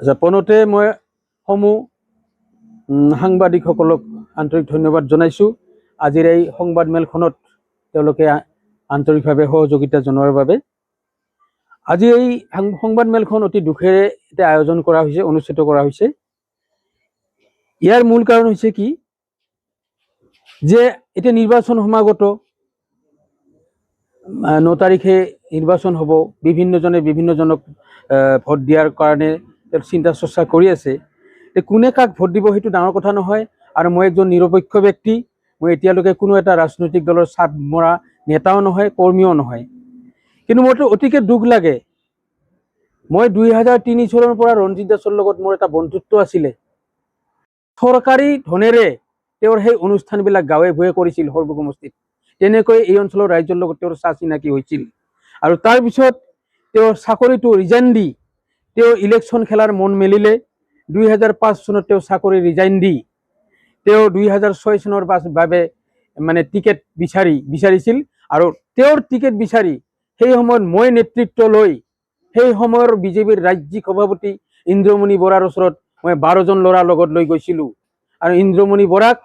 আচ্ছা, পোনতে মই সমূহ সাংবাদিকসকলক আন্তৰিক ধন্যবাদ জনাইছোঁ। আজিৰ এই সংবাদমেলখনত তেওঁলোকে আন্তৰিকভাৱে সহযোগিতা জনোৱাৰ বাবে। আজি এই সংবাদমেলখন অতি দুখেৰে এতিয়া আয়োজন কৰা হৈছে, অনুষ্ঠিত কৰা হৈছে। ইয়াৰ মূল কাৰণ হৈছে কি যে এতিয়া নিৰ্বাচন সমাগত, 9 তাৰিখে নিৰ্বাচন হ'ব। বিভিন্নজনক ভোট দিয়াৰ কাৰণে চিন্তা চৰ্চা কৰি আছে। কোনে কাক ভোট দিব সেইটো ডাঙৰ কথা নহয়। আৰু মই একজন নিৰপেক্ষ ব্যক্তি, মই এতিয়ালৈকে কোনো এটা ৰাজনৈতিক দলৰ চাপ মৰা নেতাও নহয়, কৰ্মীও নহয়। কিন্তু মোৰতো অতিকে দুখ লাগে, মই 2003 চনৰ পৰা ৰঞ্জিত দাসৰ লগত মোৰ এটা বন্ধুত্ব আছিলে। চৰকাৰী ধনেৰে তেওঁৰ সেই অনুষ্ঠানবিলাক গাঁৱে ভূঞে কৰিছিল সৰ্ব সমষ্টিত। তেনেকৈ এই অঞ্চলৰ ৰাইজৰ লগত তেওঁৰ চা চিনাকি হৈছিল। আৰু তাৰপিছত তেওঁৰ চাকৰিটো ৰিজাইন দি তেওঁ ইলেকশ্যন খেলাৰ মন মেলিলে। 2005 চনত তেওঁ চাকৰি ৰিজাইন দি তেওঁ 2006 চনৰ বাবে মানে টিকেট বিচাৰিছিল। আৰু তেওঁৰ টিকেট বিচাৰি সেই সময়ত মই নেতৃত্ব লৈ সেই সময়ৰ বিজেপিৰ ৰাজ্যিক সভাপতি ইন্দ্ৰমণি বৰাৰ ওচৰত মই 12 জন ল'ৰাৰ লগত লৈ গৈছিলোঁ। আৰু ইন্দ্ৰমণি বৰাক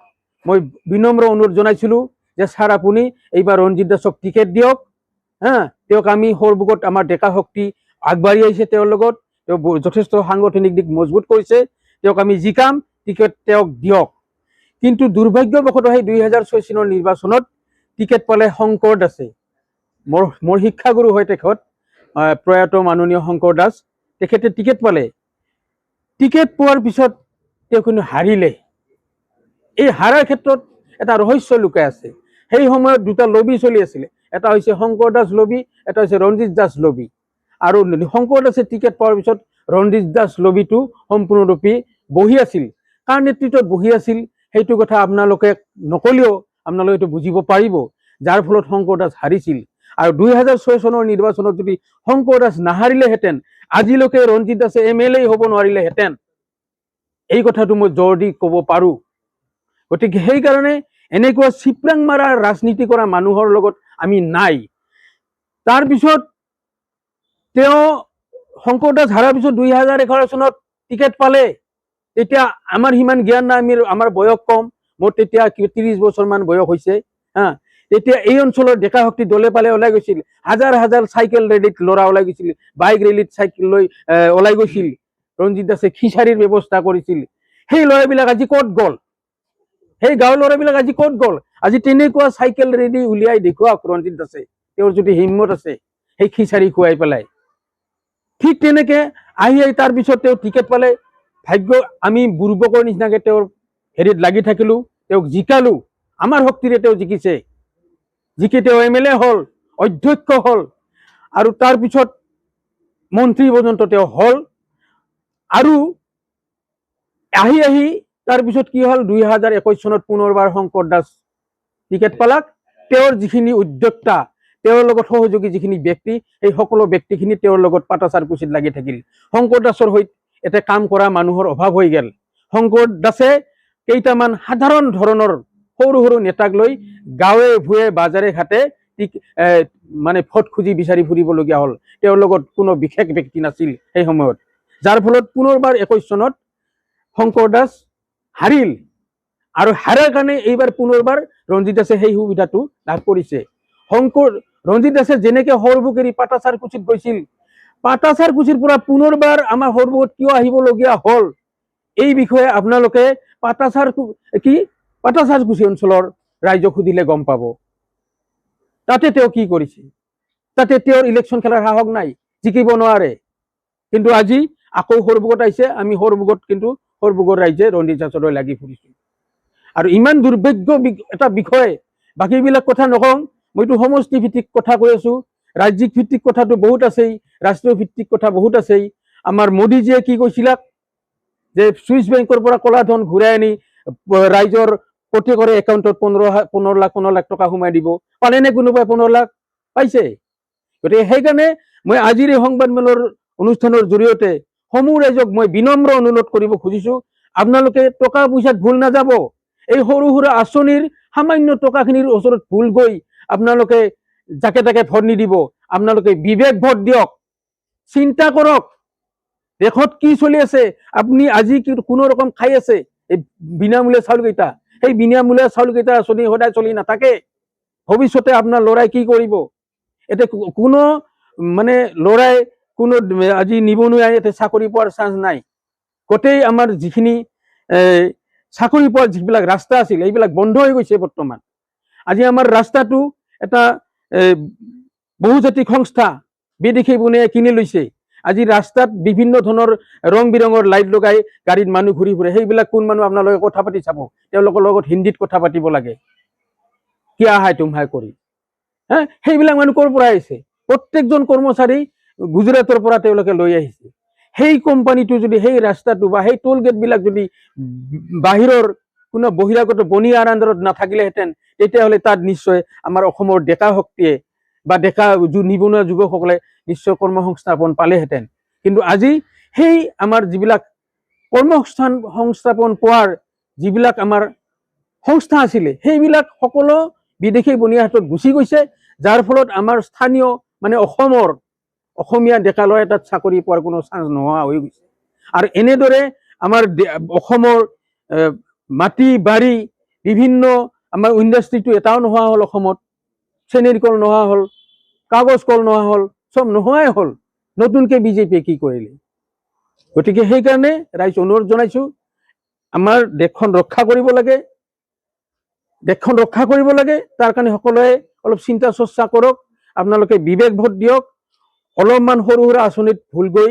মই বিনম্ৰ অনুৰোধ জনাইছিলোঁ যে ছাৰ, আপুনি এইবাৰ ৰঞ্জিত দাসক টিকেট দিয়ক। তেওঁক আমি সৰবুগত আমাৰ ডেকা শক্তি আগবাঢ়ি আহিছে, তেওঁৰ লগত তেওঁ যথেষ্ট সাংগঠনিক দিশ মজবুত কৰিছে, তেওঁক আমি জিকাম, টিকেট তেওঁক দিয়ক। কিন্তু দুৰ্ভাগ্যবশতঃ সেই 2006 চনৰ নিৰ্বাচনত টিকেট পালে শংকৰ দাসে। মোৰ শিক্ষাগুৰু হয় তেখেত, প্ৰয়াত মাননীয় শংকৰ দাস। তেখেতে টিকেট পালে। টিকেট পোৱাৰ পিছত তেওঁ কিন্তু হাৰিলে। এই হাৰাৰ ক্ষেত্ৰত এটা ৰহস্য লুকাই আছে। সেই সময়ত দুটা লবি চলি আছিলে, এটা হৈছে শংকৰ দাস লবি, এটা হৈছে ৰঞ্জিত দাস লবি। আৰু শংকৰ দাসে টিকেট পোৱাৰ পিছত ৰঞ্জিত দাস লবিটো সম্পূৰ্ণৰূপে বহি আছিল। কাৰ নেতৃত্বত বহি আছিল সেইটো কথা আপোনালোকে নকলেও আপোনালোকে এইটো বুজিব পাৰিব, যাৰ ফলত শংকৰ দাস হাৰিছিল। আৰু 2006 চনৰ নিৰ্বাচনত যদি শংকৰ দাস নাহাৰিলেহেঁতেন, আজিলৈকে ৰঞ্জিত দাসে MLA হ'ব নোৱাৰিলেহেঁতেন। এই কথাটো মই জোৰ দি ক'ব পাৰোঁ। গতিকে সেইকাৰণে এনেকুৱা চিপৰাং মাৰা ৰাজনীতি কৰা মানুহৰ লগত আমি নাই। তাৰপিছত তেওঁ শংকৰ দাস হাৰাৰ পিছত 2011 চনত টিকেট পালে। তেতিয়া আমাৰ সিমান জ্ঞান নাই, আমাৰ বয়স কম, মোৰ তেতিয়া 30 বছৰমান বয়স হৈছে। তেতিয়া এই অঞ্চলৰ ডেকা শক্তি দলে পালে ওলাই গৈছিল। হাজাৰ হাজাৰ চাইকেল ৰেলীত ল'ৰা ওলাই গৈছিল, বাইক ৰেলীত চাইকেল লৈ ওলাই গৈছিল। ৰঞ্জিত দাসে খিচাৰিৰ ব্যৱস্থা কৰিছিল। সেই ল'ৰাবিলাক আজি ক'ত গ'ল? সেই গাঁৱৰ ল'ৰাবিলাক আজি ক'ত গ'ল? আজি তেনেকুৱা চাইকেল ৰেলী উলিয়াই দেখুৱাওক ৰঞ্জিত দাসে, তেওঁৰ যদি হিম্মত আছে, সেই খিচাৰি খুৱাই পেলাই। ঠিক তেনেকে আহি তাৰপিছত তেওঁ টিকেট পালে। ভাগ্য, আমি বুৰ্বকৰ নিচিনাকে তেওঁৰ হেৰিত লাগি থাকিলোঁ, তেওঁক জিকালোঁ। আমাৰ শক্তিৰে তেওঁ জিকিছে। জিকি তেওঁ MLA হ'ল, অধ্যক্ষ হ'ল, আৰু তাৰপিছত মন্ত্ৰী পৰ্যন্ত তেওঁ হ'ল। আৰু আহি তাৰপিছত কি হ'ল, 2021 চনত পুনৰবাৰ শংকৰ দাস টিকেট পালাক। তেওঁৰ যিখিনি উদ্যোক্তা, তেওঁৰ লগত সহযোগী যিখিনি ব্যক্তি, এই সকলো ব্যক্তিখিনি তেওঁৰ লগত পাটাচাৰ কুচিত লাগি থাকিল। শংকৰ দাসৰ সৈতে এটা কাম কৰা মানুহৰ অভাৱ হৈ গ'ল। শংকৰ দাসে কেইটামান সাধাৰণ ধৰণৰ সৰু সৰু নেতাক লৈ গাঁৱে ভূঞে বাজাৰে ঘাটে মানে ভোট খুজি বিচাৰি ফুৰিবলগীয়া হ'ল। তেওঁৰ লগত কোনো বিশেষ ব্যক্তি নাছিল সেই সময়ত, যাৰ ফলত পুনৰবাৰ 21 চনত শংকৰ দাস হাৰিল। আৰু হাৰাৰ কাৰণে এইবাৰ পুনৰবাৰ ৰঞ্জিত দাসে সেই সুবিধাটো লাভ কৰিছে। ৰঞ্জিত দাসে যেনেকে সৰবুক এৰি পাটাচাৰ কুচিত গৈছিল, পাটাচাৰ কুচিৰ পৰা পুনৰবাৰ আমাৰ সৰবুকত কিয় আহিবলগীয়া হ'ল, এই বিষয়ে আপোনালোকে পাটাচাৰ কুচি অঞ্চলৰ ৰাইজক সুধিলে গম পাব। তাতে তেওঁ কি কৰিছে? তাতে তেওঁৰ ইলেকশ্যন খেলাৰ সাহস নাই, জিকিব নোৱাৰে। কিন্তু আজি আকৌ সৰবুকত আহিছে। আমি সৰবুকত কিন্তু সৰবুগৰ ৰাইজে ৰঞ্জিত দাসলৈ লাগি ফুৰিছোঁ। আৰু ইমান দুৰ্ভাগ্য এটা বিষয়, বাকীবিলাক কথা নকওঁ, মইতো সমষ্টি ভিত্তিক কথা কৈ আছোঁ। ৰাজ্যিক ভিত্তিক কথাটো বহুত আছেই, ৰাষ্ট্ৰীয় ভিত্তিক কথা বহুত আছেই। আমাৰ মোদীজীয়ে কি কৈছিলাক যে ছুইচ বেংকৰ পৰা কলা ধন ঘূৰাই আনি ৰাইজৰ প্ৰত্যেকৰে একাউণ্টত 15 লাখ টকা সোমাই দিব। পালেনে কোনোবাই 15 লাখ? পাইছে? গতিকে সেইকাৰণে মই আজিৰ এই সংবাদমেলৰ অনুষ্ঠানৰ জৰিয়তে সমূহ ৰাইজক মই বিনম্ৰ অনুৰোধ কৰিব খুজিছোঁ, আপোনালোকে টকা পইচাত ভুল নাযাব। এই সৰু সুৰা আঁচনিৰ সামান্য টকাখিনিৰ ওচৰত ভুল গৈ আপোনালোকে যাকে তাকে ভোট নিদিব। আপোনালোকে বিবেক ভোট দিয়ক, চিন্তা কৰক দেশত কি চলি আছে আপুনি আজি কোনো ৰকম খাই আছে এই বিনামূলীয়া চাউলকেইটা, সেই বিনামূলীয়া চাউলকেইটা সদায় চলি নাথাকে। ভৱিষ্যতে আপোনাৰ ল'ৰাই কি কৰিব? এতিয়া কোনো মানে ল'ৰাই কোনো আজি নিবনুৱাই এতিয়া চাকৰি পোৱাৰ চান্স নাই। গোটেই আমাৰ যিখিনি চাকৰি পোৱাৰ যিবিলাক ৰাস্তা আছিল এইবিলাক বন্ধ হৈ গৈছে বৰ্তমান। আজি আমাৰ ৰাস্তাটো এটা বহুজাতিক সংস্থা বিদেশী বনিয়াই কিনি লৈছে। আজি ৰাস্তাত বিভিন্ন ধৰণৰ ৰং বিৰঙৰ লাইট লগাই গাড়ীত মানুহ ঘূৰি ফুৰে। সেইবিলাক কোন মানুহ আপোনালোকে কথা পাতি চাব, তেওঁলোকৰ লগত হিন্দীত কথা পাতিব লাগে, কিয়া হাই তুম হাই কৰি। সেইবিলাক মানুহ ক'ৰ পৰা আহিছে? প্ৰত্যেকজন কৰ্মচাৰী গুজৰাটৰ পৰা তেওঁলোকে লৈ আহিছে। সেই কোম্পানীটো যদি সেই ৰাস্তাটো বা সেই টোল গেটবিলাক যদি বাহিৰৰ কোনো বহিৰাগত বনিয়াৰ আণ্ডাৰত নাথাকিলেহেঁতেন, তেতিয়াহ'লে তাত নিশ্চয় আমাৰ অসমৰ ডেকা শক্তিয়ে বা নিবনুৱা যুৱকসকলে নিশ্চয় কৰ্মসংস্থাপন পালেহেঁতেন। কিন্তু আজি সেই আমাৰ যিবিলাক কৰ্মসংস্থাপন পোৱাৰ যিবিলাক আমাৰ সংস্থা আছিলে সেইবিলাক সকলো বিদেশী বনিয়াৰ হাতত গুচি গৈছে, যাৰ ফলত আমাৰ স্থানীয় মানে অসমীয়া ডেকা ল'ৰাই তাত চাকৰি পোৱাৰ কোনো চান্স নোহোৱা হৈ গৈছে। আৰু এনেদৰে আমাৰ অসমৰ মাটি বাৰী বিভিন্ন আমাৰ ইণ্ডাষ্ট্ৰিটো এটাও নোহোৱা হ'ল। অসমত চেনীৰ কল নোহোৱা হ'ল, কাগজ কল নোহোৱা হ'ল, চব নোহোৱাই হ'ল। নতুনকে বিজেপিয়ে কি কৰিলে? গতিকে সেইকাৰণে ৰাইজ অনুৰোধ জনাইছো, আমাৰ দেশখন ৰক্ষা কৰিব লাগে, দেশখন ৰক্ষা কৰিব লাগে। তাৰ কাৰণে সকলোৱে অলপ চিন্তা চৰ্চা কৰক, আপোনালোকে বিবেক ভোট দিয়ক। অলপমান সৰু সুৰা আঁচনিত ভুল গৈ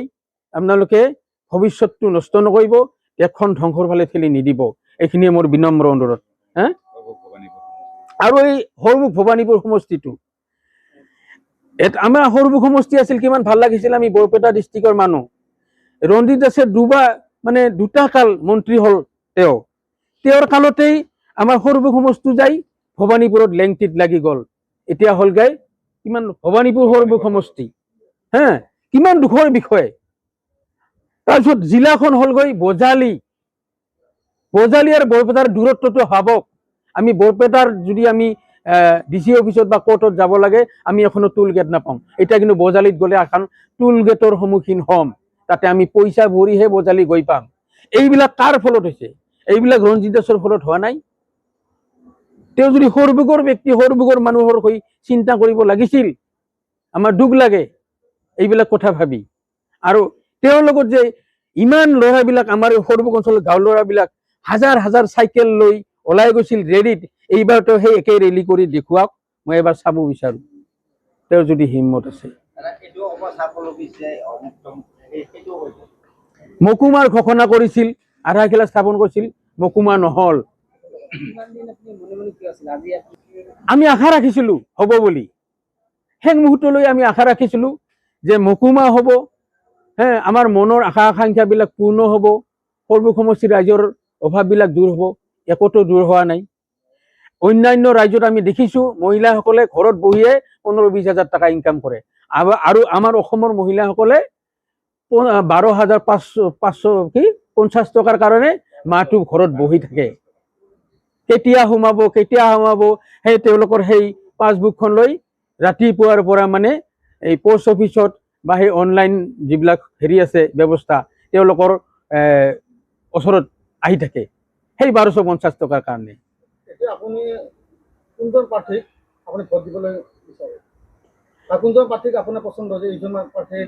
আপোনালোকে ভৱিষ্যতটো নষ্ট নকৰিব, দেশখন ধ্বংসৰ ফালে ঠেলি নিদিব। এইখিনিয়ে মোৰ বিনম্ৰ অনুৰোধ। আৰু এই সৰমুখ ভবানীপুৰ সমষ্টিটো আমাৰ সৰমুখ সমষ্টি আছিল, কিমান ভাল লাগিছিল। আমি বৰপেটা ডিষ্ট্ৰিক্টৰ মানুহ। ৰঞ্জিত দাসে দুটা কাল মন্ত্ৰী হ'ল। তেওঁৰ কালতেই আমাৰ সৰমুখ সমষ্টি যাই ভবানীপুৰত লেংটিত লাগি গ'ল। এতিয়া হ'লগৈ কিমান ভবানীপুৰ সৰমুখ সমষ্টি, কিমান দুখৰ বিষয়। তাৰপিছত জিলাখন হ'লগৈ বজালি আৰু বৰপেটাৰ দূৰত্বটো ভাবক। আমি বৰপেটাৰ যদি আমি ডিচি অফিচত বা কোৰ্টত যাব লাগে, আমি এখনো টোল গেট নাপাওঁ। এতিয়া কিন্তু বজালিত গ'লে এখন টোল গেটৰ সন্মুখীন হ'ম, তাতে আমি পইচা ভৰিহে বজালি গৈ পাম। এইবিলাক কাৰ ফলত হৈছে? এইবিলাক ৰঞ্জিত দাসৰ ফলত হোৱা নাই। তেওঁ যদি সৰমুখৰ ব্যক্তি, সৰমুখৰ মানুহৰ হৈ চিন্তা কৰিব লাগিছিল। আমাৰ দুখ লাগে এইবিলাক কথা ভাবি। আৰু তেওঁৰ লগত যে ইমান ল'ৰাবিলাক, আমাৰ সৰমুখ অঞ্চলৰ গাঁৱৰ ল'ৰাবিলাক হাজাৰ হাজাৰ চাইকেল লৈ ওলাই গৈছিল ৰেলীত, এইবাৰতো সেই একে ৰেলী কৰি দেখুৱাওক। মই এবাৰ চাব বিচাৰো, তেওঁৰ যদি হিম্মত আছে। মকুমাৰ ঘোষণা কৰিছিল, আধাৰশিলা স্থাপন কৰিছিল, মকুমা নহল। আমি আশা ৰাখিছিলো হ'ব বুলি, শেষ মুহূৰ্তলৈ আমি আশা ৰাখিছিলো যে মকুমা হ'ব। আমাৰ মনৰ আশা আকাংক্ষাবিলাক পূৰ্ণ হ'ব, সৰমুখ সমষ্টিৰ ৰাইজৰ অভাৱবিলাক দূৰ হ'ব। একোটো দূৰ হোৱা নাই। অন্যান্য ৰাজ্যত আমি দেখিছো মহিলাসকলে ঘৰত বহিয়ে 15-20 হাজাৰ টকা ইনকাম কৰে। আৰু আমাৰ অসমৰ মহিলাসকলে 12,550 টকাৰ কাৰণে মাহটো ঘৰত বহি থাকে। কেতিয়া সোমাব সেই তেওঁলোকৰ সেই পাছবুকখন লৈ ৰাতিপুৱাৰ পৰা এই পোষ্ট অফিচত বা সেই অনলাইন যিবিলাক হেৰি আছে ব্যৱস্থা, তেওঁলোকৰ ওচৰত আহি থাকে সেই 1250 টকাৰ কাৰণে। আপুনি কোনজন প্ৰাৰ্থীক আপুনি ভোট দিবলৈ বিচাৰে? কোনজন প্ৰাৰ্থীক আপোনাৰ পছন্দ যে এইজন প্ৰাৰ্থীয়ে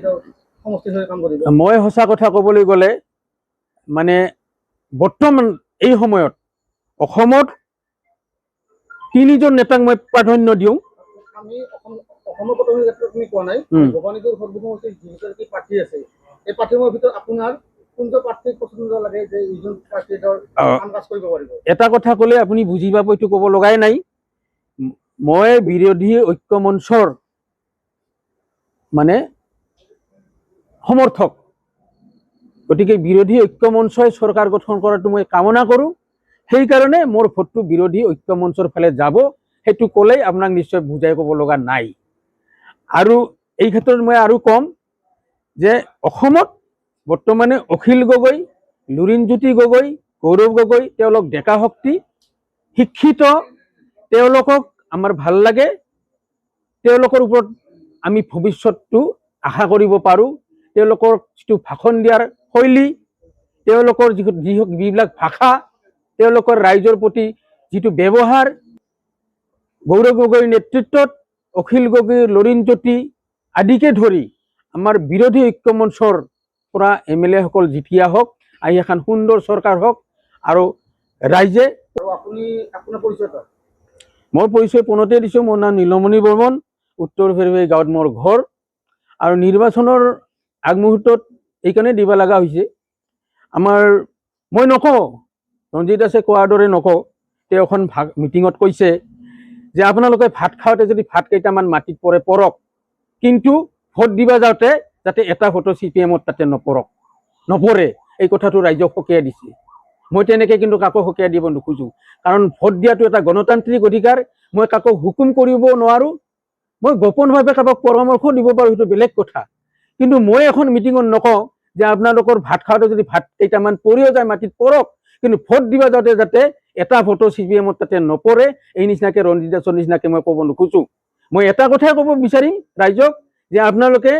সমষ্টিৰ হৈ কাম কৰিব? মই সঁচা কথা ক'বলৈ গ'লে বৰ্তমান এই সময়ত অসমত 3জন নেতাক মই প্ৰাধান্য দিওঁ। আমি অসমৰ প্ৰথম ক্ষেত্ৰত তুমি কোৱা নাই, ভবানীপুৰ সৰমুখ সমষ্টিৰ যিকেইটা প্ৰাৰ্থী আছে, এই প্ৰাৰ্থীৰ ভিতৰত আপোনাৰ কোনজন প্ৰাৰ্থীক পছন্দ লাগে যে এইজন প্ৰাৰ্থীয়ে কাম কাজ কৰিব পাৰিব? এটা কথা ক'লে আপুনি বুজি পাব, এইটো ক'ব লগাই নাই। মই বিৰোধী ঐক্য মঞ্চৰ সমৰ্থক। গতিকে বিৰোধী ঐক্য মঞ্চই চৰকাৰ গঠন কৰাটো মই কামনা কৰোঁ। সেইকাৰণে মোৰ ভোটটো বিৰোধী ঐক্য মঞ্চৰ ফালে যাব। সেইটো ক'লেই আপোনাক নিশ্চয় বুজাই ক'ব লগা নাই। আৰু এই ক্ষেত্ৰত মই আৰু ক'ম যে অসমত বৰ্তমানে অখিল গগৈ, লুৰিণজ্যোতি গগৈ, গৌৰৱ গগৈ, তেওঁলোক ডেকা শক্তি, শিক্ষিত, তেওঁলোকক আমাৰ ভাল লাগে। তেওঁলোকৰ ওপৰত আমি ভৱিষ্যতটো আশা কৰিব পাৰোঁ। তেওঁলোকৰ যিটো ভাষণ দিয়াৰ শৈলী, তেওঁলোকৰ যিবিলাক ভাষা, তেওঁলোকৰ ৰাইজৰ প্ৰতি যিটো ব্যৱহাৰ, গৌৰৱ গগৈৰ নেতৃত্বত অখিল গগৈ, লৰিণ জ্যোতি আদিকে ধৰি আমাৰ বিৰোধী ঐক্য মঞ্চৰ পৰা MLA সকল জিকি আহক, আহি এখন সুন্দৰ চৰকাৰ হওক আৰু ৰাইজে। মোৰ পৰিচয় পোনতে দিছোঁ। মোৰ নাম নীলমণি বৰ্মন, উত্তৰ ফেৰবাৰী গাঁৱত মোৰ ঘৰ। আৰু নিৰ্বাচনৰ আগমুহূৰ্তত এইকাৰণে দিব লগা হৈছে, মই নকওঁ, ৰঞ্জিত দাসে কোৱাৰ দৰে নকওঁ, তেওঁ এখন মিটিঙত কৈছে যে আপোনালোকে ভাত খাওঁতে যদি ভাত কেইটামান মাটিত পৰে পৰক, কিন্তু ভোট দিবা যাওঁতে যাতে এটা ভোটো CPM-ত তাতে নপৰে, এই কথাটো ৰাইজক সকীয়াই দিছে। মই তেনেকৈ কিন্তু কাকো সকীয়াই দিব নোখোজোঁ, কাৰণ ভোট দিয়াটো এটা গণতান্ত্ৰিক অধিকাৰ। মই কাকো হুকুম কৰিব নোৱাৰোঁ, মই গোপনভাৱে কাৰোবাক পৰামৰ্শ দিব পাৰোঁ, সেইটো বেলেগ কথা। কিন্তু মই এখন মিটিঙত নকওঁ যে আপোনালোকৰ ভাত খাওঁতে যদি ভাত কেইটামান পৰিও যায় মাটিত পৰক, কিন্তু ভোট দিবা যাওঁতে যাতে এটা ভোটো CPM-ত তাতে নপৰে, এই নিচিনাকৈ ৰঞ্জিত দাসৰ নিচিনাকৈ মই ক'ব নোখোজোঁ। মই এটা কথাই ক'ব বিচাৰিম ৰাইজক যে আপোনালোকে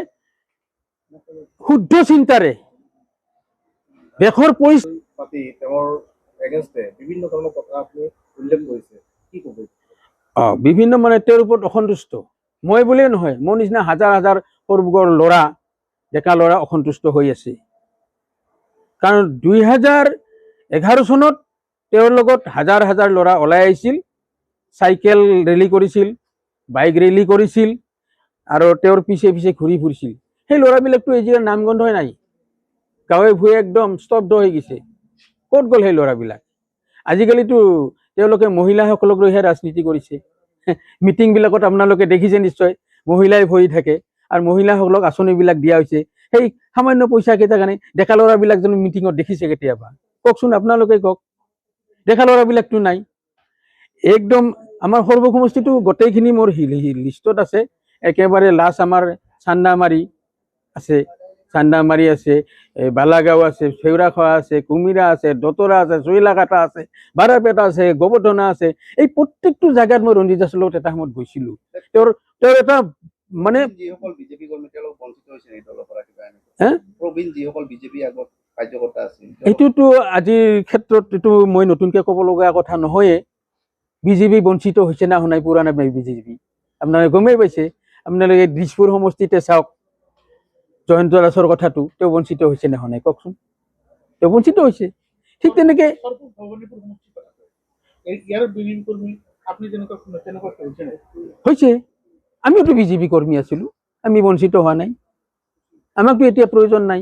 শুদ্ধ চিন্তাৰে দেশৰ পৰিস্থিতি বিভিন্ন মানে তেওঁৰ ওপৰত অসন্তুষ্ট। মই বুলিয়ে নহয়, মোৰ নিচিনা হাজাৰ হাজাৰ সৰুবৰ ল'ৰা, ডেকা ল'ৰা অসন্তুষ্ট হৈ আছে। কাৰণ 2011 চনত তেওঁৰ লগত হাজাৰ হাজাৰ ল'ৰা ওলাই আহিছিল, চাইকেল ৰেলী কৰিছিল, বাইক ৰেলী কৰিছিল, আৰু তেওঁৰ পিছে পিছে ঘূৰি ফুৰিছিল। সেই ল'ৰাবিলাকতো এতিয়া নামগন্ধই নাই, গাঁৱে ভূঞে একদম স্তব্ধ হৈ গৈছে। ক'ত গ'ল সেই ল'ৰাবিলাক? আজিকালিতো তেওঁলোকে মহিলাসকলক লৈহে ৰাজনীতি কৰিছে। মিটিংবিলাকত আপোনালোকে দেখিছে নিশ্চয়, মহিলাই ভৰি থাকে, আৰু মহিলাসকলক আঁচনিবিলাক দিয়া হৈছে সেই সামান্য পইচা কেইটাৰ কাৰণে। ডেকা ল'ৰাবিলাক জানো মিটিঙত দেখিছে কেতিয়াবা? কওকচোন, আপোনালোকে কওক। ডেকা ল'ৰাবিলাকতো নাই। একদম আমাৰ সৰ্বসমষ্টিটো গোটেইখিনি মোৰ লিষ্টত আছে। একেবাৰে লাষ্ট আমাৰ চান্দামাৰী আছে, বালাগাঁও আছে, ফেউৰাখোৱা আছে, কুমিৰা আছে, দতৰা আছে, চৈলাকাটা আছে, বাৰাপেটা আছে, গোবৰ্ধনা আছে। এই প্ৰত্যেকটো জাগাত মই ৰঞ্জিত দাসৰ লগত এটা সময়ত গৈছিলোঁ। তেওঁৰ এটা মানে এইটোতো আজিৰ ক্ষেত্ৰত এইটো মই নতুনকৈ ক'ব লগা কথা নহয়ে। বিজেপি বঞ্চিত হৈছে না শুনাই, পুৰাণা বিজেপি আপোনালোকে গমেই পাইছে। আপোনালোকে দিছপুৰ সমষ্টিতে চাওক, জয়ন্ত দাসৰ কথাটো, তেওঁ বঞ্চিত হৈছে নে শুনাই কওকচোন? তেওঁ বঞ্চিত হৈছে। ঠিক তেনেকৈ হৈছে। আমিওতো বিজেপি কৰ্মী আছিলোঁ, আমি বঞ্চিত হোৱা নাই। আমাকতো এতিয়া প্ৰয়োজন নাই,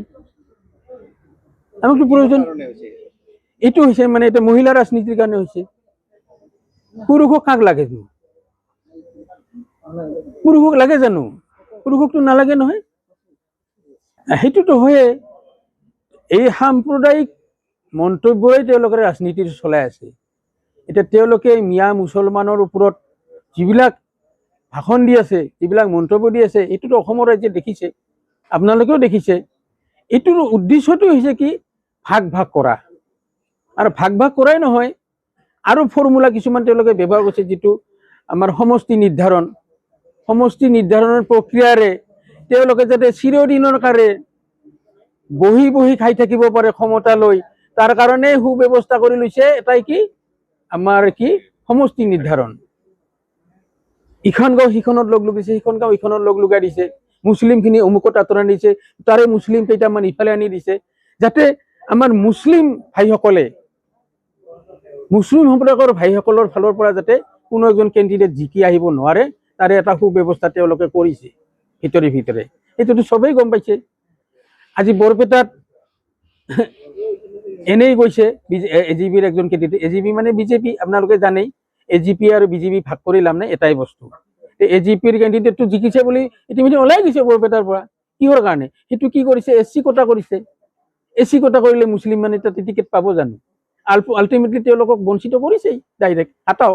আমাকতো প্ৰয়োজন এইটো হৈছে মানে এতিয়া মহিলা ৰাজনীতিৰ কাৰণে হৈছে। পুৰুষক কাক লাগে? পুৰুষক লাগে জানো? পুৰুষকতো নালাগে নহয়। সেইটোতো হয়ে। এই সাম্প্ৰদায়িক মন্তব্যই তেওঁলোকে ৰাজনীতি চলাই আছে। এতিয়া তেওঁলোকে মিয়া মুছলমানৰ ওপৰত যিবিলাক ভাষণ দি আছে, যিবিলাক মন্তব্য দি আছে, এইটোতো অসমৰ ৰাইজে দেখিছে, আপোনালোকেও দেখিছে। এইটোৰ উদ্দেশ্যটো হৈছে কি? ভাগ ভাগ কৰা। আৰু ভাগ ভাগ কৰাই নহয়, আৰু ফৰ্মুলা কিছুমান তেওঁলোকে ব্যৱহাৰ কৰিছে, যিটো আমাৰ সমষ্টি নিৰ্ধাৰণৰ প্ৰক্ৰিয়াৰে তেওঁলোকে যাতে চিৰদিনৰ কাৰণে বহি বহি খাই থাকিব পাৰে ক্ষমতা লৈ, তাৰ কাৰণে সুব্যৱস্থা কৰি লৈছে এটাই কি আমাৰ কি সমষ্টি নিৰ্ধাৰণ। ইখন গাঁও সিখনত লগ লগাইছে, সিখন গাঁও ইখনত লগ লগাই দিছে, মুছলিমখিনি অমুকত আঁতৰাই দিছে, তাৰে মুছলিম কেইটামান ইফালে আনি দিছে, যাতে আমাৰ মুছলিম ভাইসকলে, মুছলিম সম্প্ৰদায়ৰ ভাইসকলৰ ফালৰ পৰা যাতে কোনো এজন কেণ্ডিডেট জিকি আহিব নোৱাৰে, তাৰে এটা সুব্যৱস্থা তেওঁলোকে কৰিছে ভিতৰে ভিতৰে। সেইটোতো চবেই গম পাইছে। আজি বৰপেটাত এনেই গৈছে AGPৰ একজন কেণ্ডিডেট, AGP মানে বিজেপি, আপোনালোকে জানেই। AGP আৰু বিজেপি ভাগ কৰি লাভ নাই, এটাই বস্তু। AGPৰ কেণ্ডিডেটটো জিকিছে বুলি ইতিমধ্যে ওলাই গৈছে বৰপেটাৰ পৰা। কিহৰ কাৰণে? সেইটো কি কৰিছে? SC কোটা কৰিছে। SC কোটা কৰিলে মুছলিম মানে তাতে টিকেট পাব জানো? আল্টিমেটলি তেওঁলোকক বঞ্চিত কৰিছেই ডাইৰেক্ট। হাতাও